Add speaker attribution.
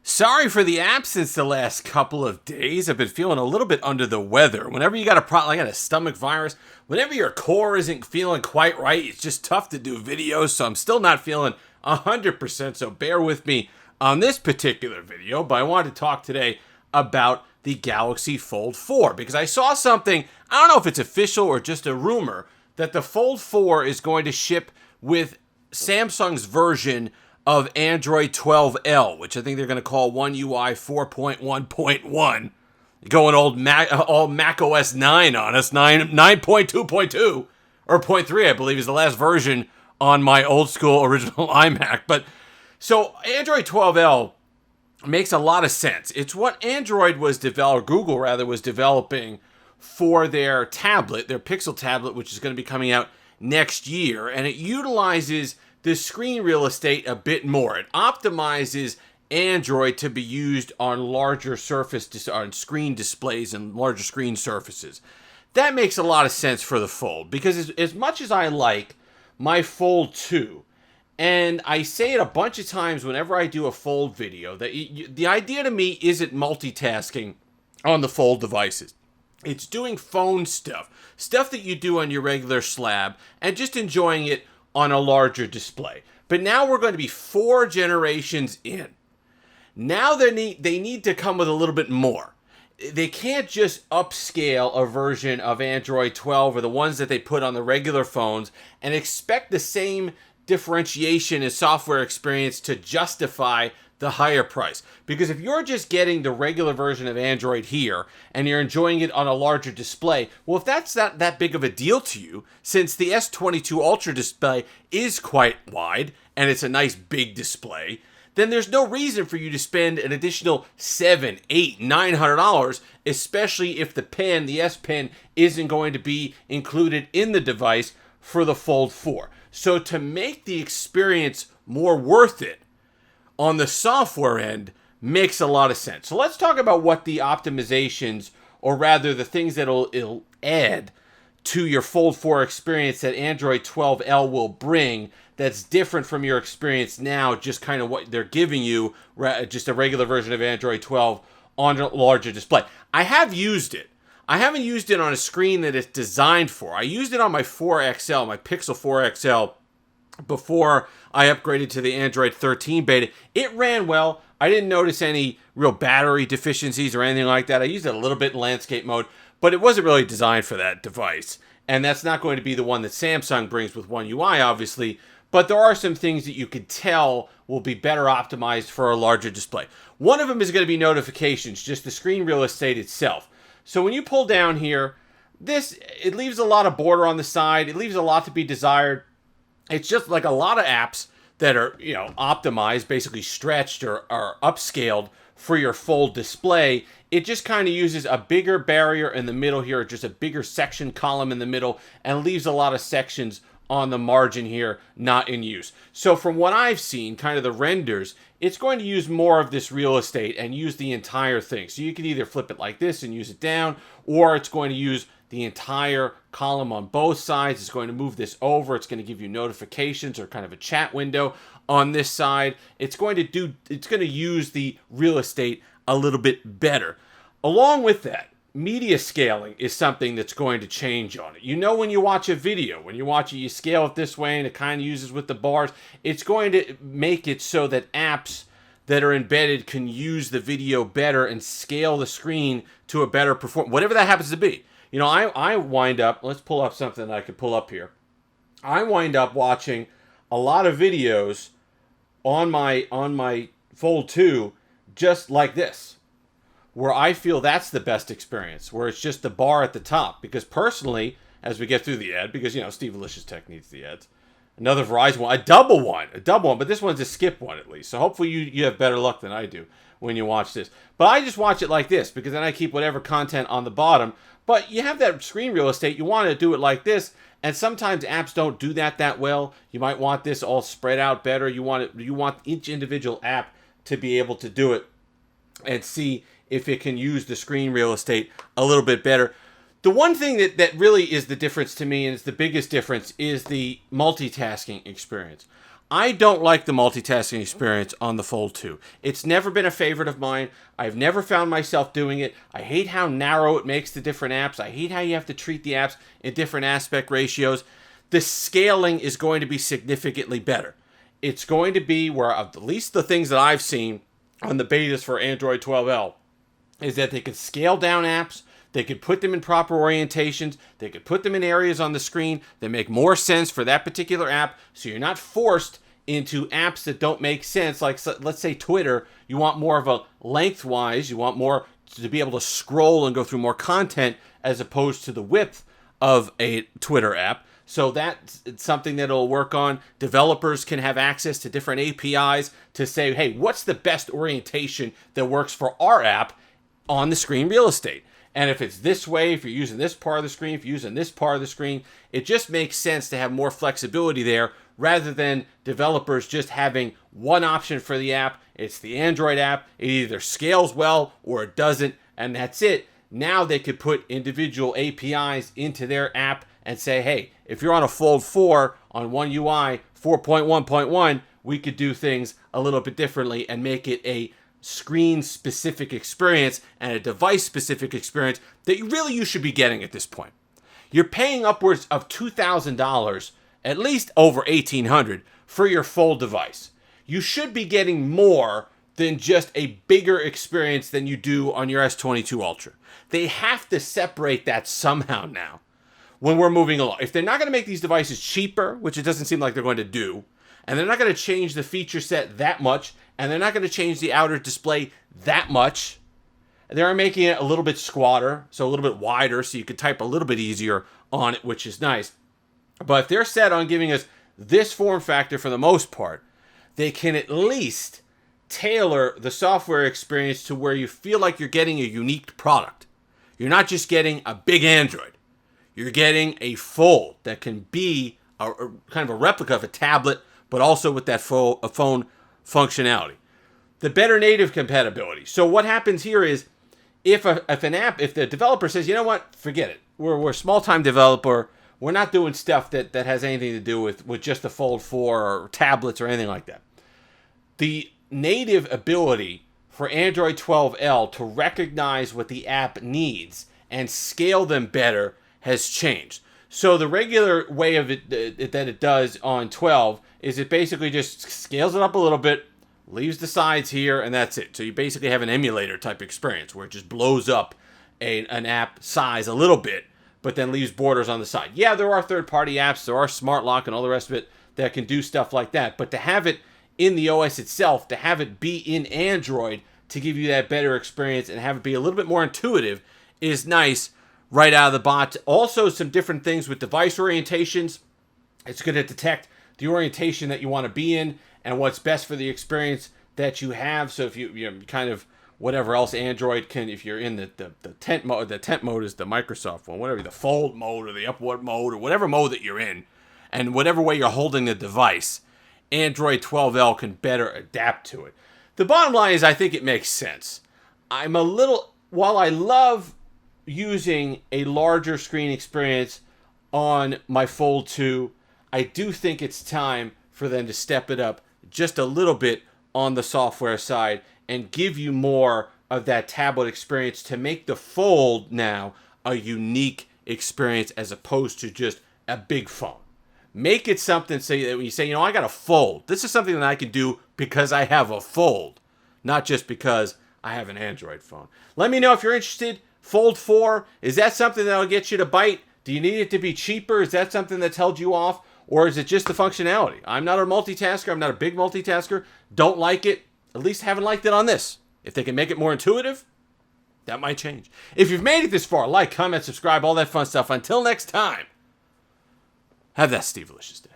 Speaker 1: Sorry for the absence the last couple of days. I've been feeling a little bit under the weather. Whenever you got a problem, like I got a stomach virus, whenever your core isn't feeling quite right, it's just tough to do videos. So I'm still not feeling 100%. So bear with me on this particular video. But I wanted to talk today about the Galaxy Fold 4 because I saw something, I don't know if it's official or just a rumor, that the Fold 4 is going to ship with Samsung's version of Android 12L, which I think they're going to call One UI 4.1.1. Going all Mac OS 9 on us, 9.2.2, or point 0.3, I believe, is the last version on my old school original iMac. But so Android 12L makes a lot of sense. It's what Google was developing for their tablet, their Pixel tablet, which is going to be coming out next year, and it utilizes the screen real estate a bit more. It optimizes Android to be used on larger on screen displays and larger screen surfaces. That makes a lot of sense for the Fold because as much as I like my Fold 2, and I say it a bunch of times whenever I do a Fold video, that the idea to me isn't multitasking on the Fold devices. It's doing phone stuff that you do on your regular slab, and just enjoying it on a larger display. But now we're going to be 4 generations in. Now they need to come with a little bit more. They can't just upscale a version of Android 12 or the ones that they put on the regular phones and expect the same differentiation and software experience to justify the higher price. Because if you're just getting the regular version of Android here and you're enjoying it on a larger display, well, if that's not that big of a deal to you, since the S22 Ultra display is quite wide and it's a nice big display, then there's no reason for you to spend an additional $700, $800, $900, especially if the S Pen isn't going to be included in the device for the Fold 4. So to make the experience more worth it on the software end makes a lot of sense. So let's talk about what the optimizations, or rather the things that it'll add to your Fold 4 experience that Android 12L will bring that's different from your experience now, just kind of what they're giving you, just a regular version of Android 12 on a larger display. I have used it. I haven't used it on a screen that it's designed for. I used it on my 4XL, my Pixel 4XL, before I upgraded to the Android 13 beta. It ran well. I didn't notice any real battery deficiencies or anything like that. I used it a little bit in landscape mode, but it wasn't really designed for that device. And that's not going to be the one that Samsung brings with One UI, obviously. But there are some things that you could tell will be better optimized for a larger display. One of them is going to be notifications, just the screen real estate itself. So when you pull down here, it leaves a lot of border on the side. It leaves a lot to be desired. It's just like a lot of apps that are, optimized, basically stretched or upscaled for your Fold display. It just kind of uses a bigger barrier in the middle here, just a bigger section column in the middle, and leaves a lot of sections on the margin here not in use. So from what I've seen, kind of the renders, it's going to use more of this real estate and use the entire thing. So you can either flip it like this and use it down, or it's going to use the entire column on both sides. It's going to move this over. It's going to give you notifications or kind of a chat window on this side. It's going to use the real estate a little bit better. Along with that, media scaling is something that's going to change on it. When you watch a video, when you watch it, you scale it this way and it kind of uses with the bars. It's going to make it so that apps that are embedded can use the video better and scale the screen to a better performance, whatever that happens to be. I wind up, let's pull up something that I could pull up here. I wind up watching a lot of videos on my Fold 2 just like this, where I feel that's the best experience, where it's just the bar at the top. Because personally, as we get through the ad, because, Steve Alicious Tech needs the ads, another Verizon one, a double one, but this one's a skip one at least. So hopefully you have better luck than I do when you watch this. But I just watch it like this, because then I keep whatever content on the bottom. But you have that screen real estate, you want to do it like this, and sometimes apps don't do that well. You might want this all spread out better. You want each individual app to be able to do it and see if it can use the screen real estate a little bit better. The one thing that really is the difference to me, and it's the biggest difference, is the multitasking experience. I don't like the multitasking experience on the Fold 2. It's never been a favorite of mine. I've never found myself doing it. I hate how narrow it makes the different apps. I hate how you have to treat the apps in different aspect ratios. The scaling is going to be significantly better. It's going to be where, at least the things that I've seen on the betas for Android 12L, is that they could scale down apps. They could put them in proper orientations. They could put them in areas on the screen that make more sense for that particular app, so you're not forced into apps that don't make sense. Like, let's say Twitter, you want more of a lengthwise, you want more to be able to scroll and go through more content as opposed to the width of a Twitter app. So that's something that it'll work on. Developers can have access to different APIs to say, hey, what's the best orientation that works for our app on the screen real estate? And if it's this way, if you're using this part of the screen, if you're using this part of the screen, it just makes sense to have more flexibility there rather than developers just having one option for the app. It's the Android app. It either scales well or it doesn't, and that's it. Now they could put individual APIs into their app and say, hey, if you're on a Fold 4 on One UI 4.1.1, we could do things a little bit differently and make it a screen-specific experience and a device-specific experience that you should be getting at this point. You're paying upwards of $2,000, at least over $1,800, for your Fold device. You should be getting more than just a bigger experience than you do on your S22 Ultra. They have to separate that somehow now when we're moving along. If they're not going to make these devices cheaper, which it doesn't seem like they're going to do, and they're not going to change the feature set that much, and they're not going to change the outer display that much, they're making it a little bit squatter, so a little bit wider, so you can type a little bit easier on it, which is nice. But if they're set on giving us this form factor for the most part, they can at least tailor the software experience to where you feel like you're getting a unique product. You're not just getting a big Android. You're getting a Fold that can be a kind of a replica of a tablet, but also with that phone functionality. The better native compatibility. So what happens here is if the developer says, you know what, forget it. We're a small-time developer. We're not doing stuff that has anything to do with just the Fold 4 or tablets or anything like that. The native ability for Android 12L to recognize what the app needs and scale them better has changed. So the regular way of it that it does on 12 is it basically just scales it up a little bit, leaves the sides here, and that's it. So you basically have an emulator type experience where it just blows up an app size a little bit, but then leaves borders on the side. Yeah, there are third-party apps, there are Smart Lock and all the rest of it that can do stuff like that, but to have it in the OS itself, to have it be in Android to give you that better experience and have it be a little bit more intuitive is nice right out of the box. Also, some different things with device orientations. It's going to detect the orientation that you want to be in and what's best for the experience that you have. So if you kind of whatever else Android can, if you're in the tent mode is the Microsoft one, whatever, the fold mode or the upward mode or whatever mode that you're in, and whatever way you're holding the device, Android 12L can better adapt to it. The bottom line is I think it makes sense. While I love using a larger screen experience on my Fold 2, I do think it's time for them to step it up just a little bit on the software side and give you more of that tablet experience to make the Fold now a unique experience as opposed to just a big phone. Make it something so that when you say, I got a Fold, this is something that I can do because I have a Fold, not just because I have an Android phone. Let me know if you're interested. Fold 4, is that something that'll get you to bite? Do you need it to be cheaper? Is that something that's held you off? Or is it just the functionality? I'm not a multitasker. I'm not a big multitasker. Don't like it. At least haven't liked it on this. If they can make it more intuitive, that might change. If you've made it this far, like, comment, subscribe, all that fun stuff. Until next time, have that Steve-alicious day.